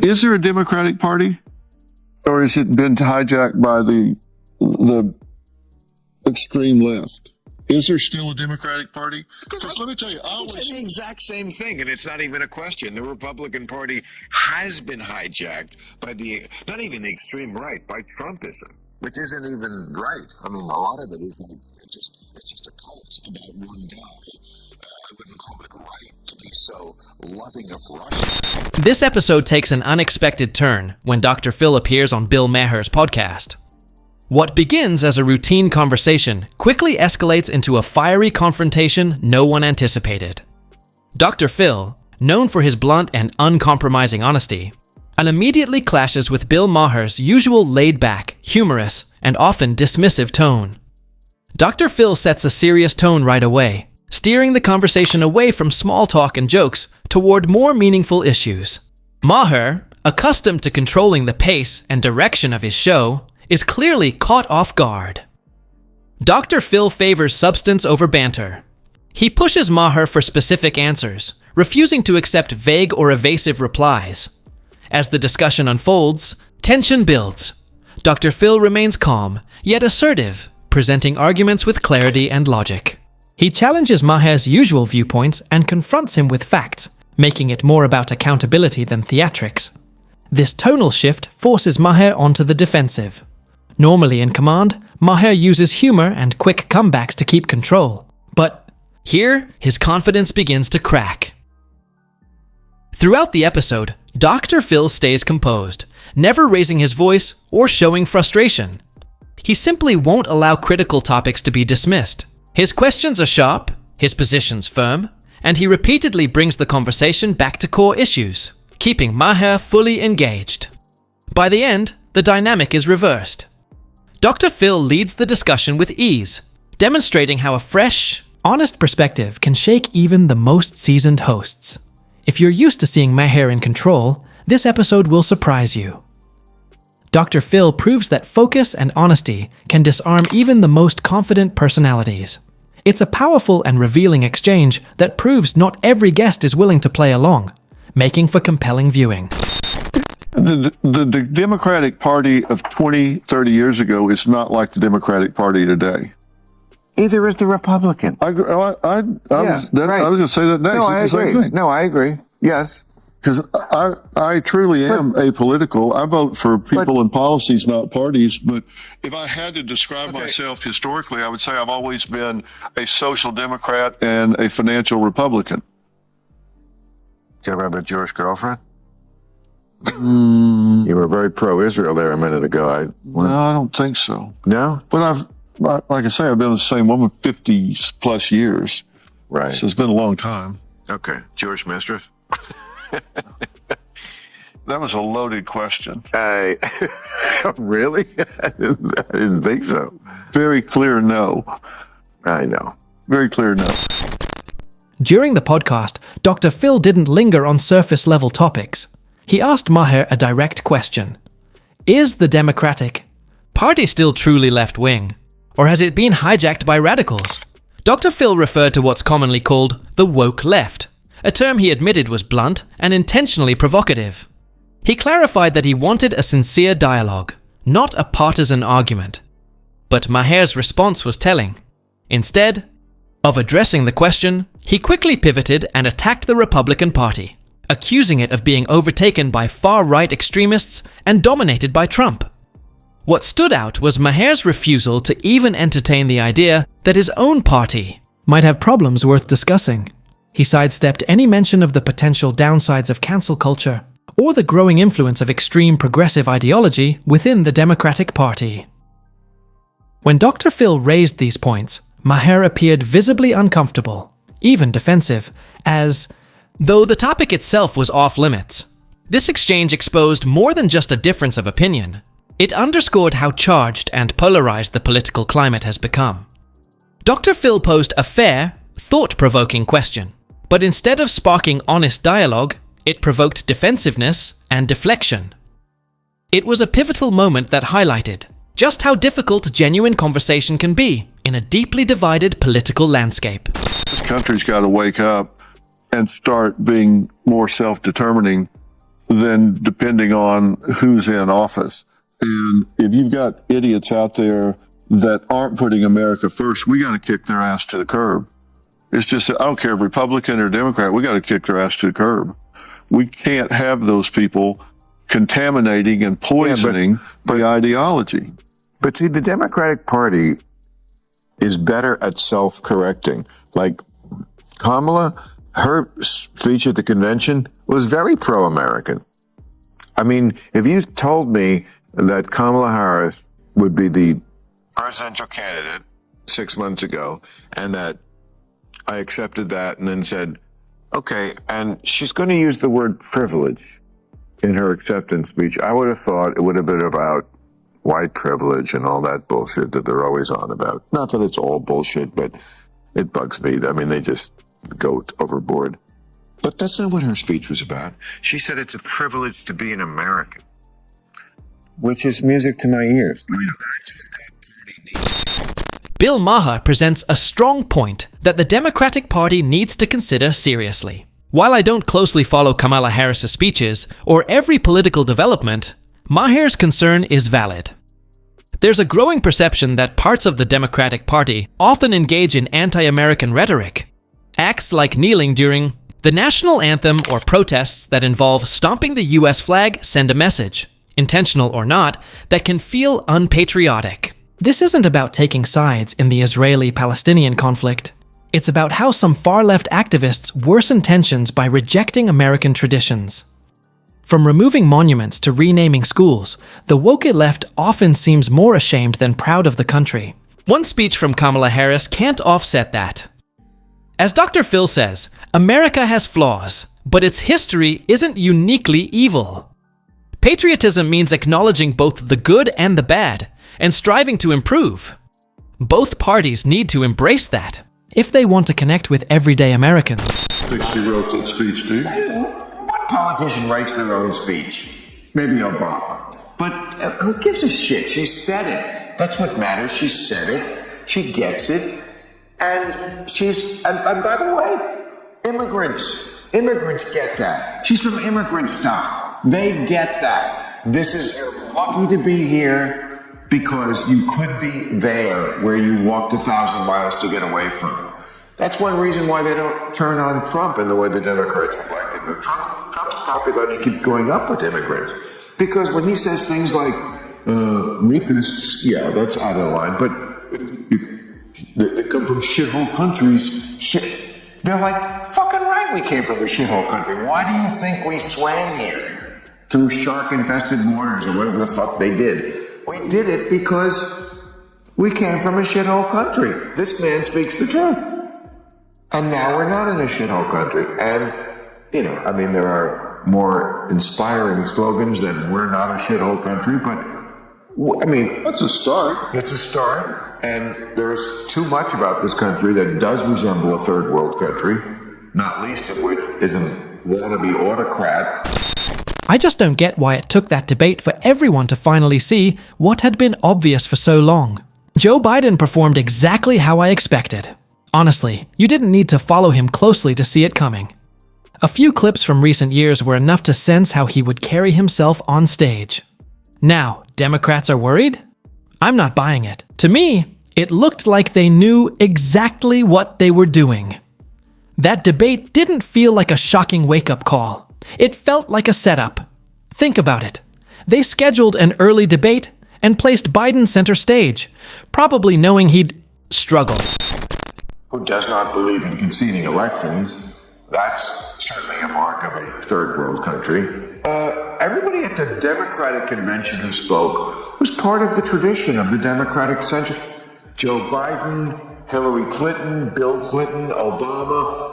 Is there a Democratic Party, or has it been hijacked by the extreme left? Is there still a Democratic Party? Because let me tell you, It's the exact same thing, and it's not even a question. The Republican Party has been hijacked by not even the extreme right, by Trumpism, which isn't even right. I mean, a lot of it is like it's just a cult about one guy. I wouldn't call it right to be so loving of Russia. This episode takes an unexpected turn when Dr. Phil appears on Bill Maher's podcast. What begins as a routine conversation quickly escalates into a fiery confrontation no one anticipated. Dr. Phil, known for his blunt and uncompromising honesty, immediately clashes with Bill Maher's usual laid-back, humorous, and often dismissive tone. Dr. Phil sets a serious tone right away, steering the conversation away from small talk and jokes toward more meaningful issues. Maher, accustomed to controlling the pace and direction of his show, is clearly caught off guard. Dr. Phil favors substance over banter. He pushes Maher for specific answers, refusing to accept vague or evasive replies. As the discussion unfolds, tension builds. Dr. Phil remains calm, yet assertive, presenting arguments with clarity and logic. He challenges Maher's usual viewpoints and confronts him with facts, making it more about accountability than theatrics. This tonal shift forces Maher onto the defensive. Normally in command, Maher uses humor and quick comebacks to keep control. But here, his confidence begins to crack. Throughout the episode, Dr. Phil stays composed, never raising his voice or showing frustration. He simply won't allow critical topics to be dismissed. His questions are sharp, his positions firm, and he repeatedly brings the conversation back to core issues, keeping Maher fully engaged. By the end, the dynamic is reversed. Dr. Phil leads the discussion with ease, demonstrating how a fresh, honest perspective can shake even the most seasoned hosts. If you're used to seeing Maher in control, this episode will surprise you. Dr. Phil proves that focus and honesty can disarm even the most confident personalities. It's a powerful and revealing exchange that proves not every guest is willing to play along, making for compelling viewing. The Democratic Party of 20, 30 years ago is not like the Democratic Party today. Either is the Republican. I was going to say that next. No, I agree. No, I agree. Yes. Because I truly am apolitical. I vote for people and policies, not parties. But if I had to describe myself historically, I would say I've always been a social democrat and a financial Republican. Did you ever have a Jewish girlfriend? You were very pro-Israel there a minute ago. No, I don't think so. No? But like I say, I've been with the same woman 50 plus years. Right. So it's been a long time. Okay. Jewish mistress? That was a loaded question. Really? I didn't think so. Very clear no. I know. Very clear no. During the podcast, Dr. Phil didn't linger on surface-level topics. He asked Maher a direct question. Is the Democratic Party still truly left-wing? Or has it been hijacked by radicals? Dr. Phil referred to what's commonly called the woke left, a term he admitted was blunt and intentionally provocative. He clarified that he wanted a sincere dialogue, not a partisan argument. But Maher's response was telling. Instead of addressing the question, he quickly pivoted and attacked the Republican Party, accusing it of being overtaken by far-right extremists and dominated by Trump. What stood out was Maher's refusal to even entertain the idea that his own party might have problems worth discussing. He sidestepped any mention of the potential downsides of cancel culture or the growing influence of extreme progressive ideology within the Democratic Party. When Dr. Phil raised these points, Maher appeared visibly uncomfortable, even defensive, as though the topic itself was off-limits. This exchange exposed more than just a difference of opinion. It underscored how charged and polarized the political climate has become. Dr. Phil posed a fair, thought-provoking question, but instead of sparking honest dialogue, it provoked defensiveness and deflection. It was a pivotal moment that highlighted just how difficult genuine conversation can be in a deeply divided political landscape. This country's got to wake up and start being more self-determining than depending on who's in office. And if you've got idiots out there that aren't putting America first, we got to kick their ass to the curb. It's just, I don't care if Republican or Democrat, we got to kick their ass to the curb. We can't have those people contaminating and poisoning the ideology. But see, the Democratic Party is better at self-correcting. Like Kamala, her speech at the convention was very pro-American. I mean, if you told me that Kamala Harris would be the presidential candidate 6 months ago, and that I accepted that and then said, okay, and she's going to use the word privilege in her acceptance speech, I would have thought it would have been about white privilege and all that bullshit that they're always on about. Not that it's all bullshit, but it bugs me. I mean, they just go overboard. But that's not what her speech was about. She said it's a privilege to be an American, which is music to my ears. Bill Maher presents a strong point that the Democratic Party needs to consider seriously. While I don't closely follow Kamala Harris's speeches or every political development, Maher's concern is valid. There's a growing perception that parts of the Democratic Party often engage in anti-American rhetoric. Acts like kneeling during the national anthem or protests that involve stomping the US flag send a message, intentional or not, that can feel unpatriotic. This isn't about taking sides in the Israeli-Palestinian conflict. It's about how some far-left activists worsen tensions by rejecting American traditions. From removing monuments to renaming schools, the woke left often seems more ashamed than proud of the country. One speech from Kamala Harris can't offset that. As Dr. Phil says, America has flaws, but its history isn't uniquely evil. Patriotism means acknowledging both the good and the bad, and striving to improve. Both parties need to embrace that if they want to connect with everyday Americans. I think she wrote that speech, do you? What politician writes their own speech? Maybe Obama. But who gives a shit? She said it. That's what matters. She said it. She gets it. And and by the way, immigrants get that. She's from immigrant stock. They get that. This is, you're lucky to be here because you could be there where you walked 1,000 miles to get away from. That's one reason why they don't turn on Trump in the way the Democrats would like to. Trump's popularity keeps going up with immigrants. Because when he says things like, rapists, yeah, that's out of line, but they come from shithole countries. Shit. They're like, fucking right, we came from a shithole country. Why do you think we swam here? Through shark-infested waters or whatever the fuck they did. We did it because we came from a shithole country. This man speaks the truth. And now we're not in a shithole country. And, you know, I mean, there are more inspiring slogans than we're not a shithole country, but, I mean, That's a start. it's a start. And there's too much about this country that does resemble a third world country, not least of which is a wannabe autocrat. I just don't get why it took that debate for everyone to finally see what had been obvious for so long. Joe Biden performed exactly how I expected. Honestly, you didn't need to follow him closely to see it coming. A few clips from recent years were enough to sense how he would carry himself on stage. Now, Democrats are worried? I'm not buying it. To me, it looked like they knew exactly what they were doing. That debate didn't feel like a shocking wake-up call. It felt like a setup. Think about it. They scheduled an early debate and placed Biden center stage, probably knowing he'd struggle. Who does not believe in conceding elections? That's certainly a mark of a third world country. Everybody at the Democratic convention who spoke was part of the tradition of the Democratic center. Joe Biden, Hillary Clinton, Bill Clinton, Obama.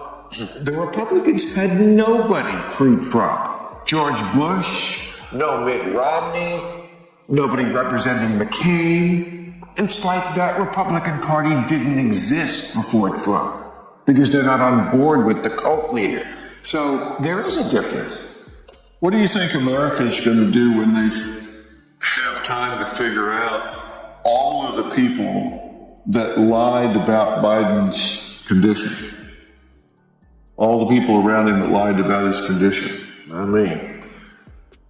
The Republicans had nobody pre-Trump. George Bush, no Mitt Romney, nobody representing McCain. It's like that Republican Party didn't exist before Trump because they're not on board with the cult leader. So there is a difference. What do you think America's going to do when they have time to figure out all of the people that lied about Biden's condition? All the people around him that lied about his condition. I mean,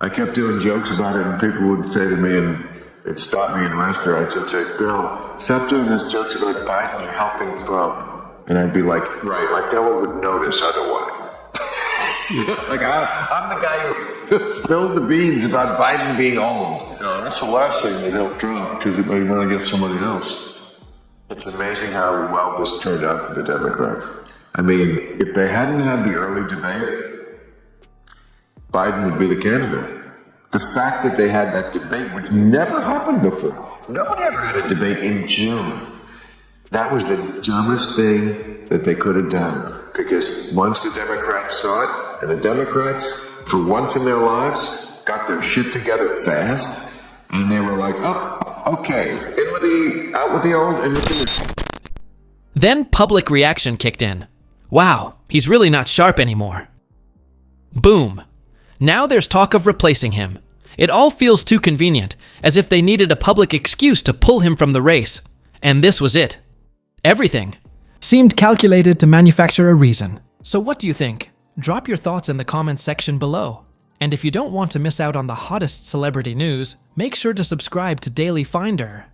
I kept doing jokes about it, and people would say to me, and they'd stop me in restaurants and say, Bill, stop doing those jokes about Biden, you're helping Trump. And I'd be like, right, like no one would notice otherwise. Like I'm the guy who spilled the beans about Biden being old. No, that's the last thing that helped Trump, because it made him run against somebody else. It's amazing how well this turned out for the Democrats. I mean, if they hadn't had the early debate, Biden would be the candidate. The fact that they had that debate, which never happened before. No one ever had a debate in June. That was the dumbest thing that they could have done. Because once the Democrats saw it, and the Democrats, for once in their lives, got their shit together fast, and they were like, oh, okay, out with the old, in with the new. Then public reaction kicked in. Wow, he's really not sharp anymore. Boom. Now there's talk of replacing him. It all feels too convenient, as if they needed a public excuse to pull him from the race. And this was it. Everything seemed calculated to manufacture a reason. So what do you think? Drop your thoughts in the comments section below. And if you don't want to miss out on the hottest celebrity news, make sure to subscribe to Daily Finder.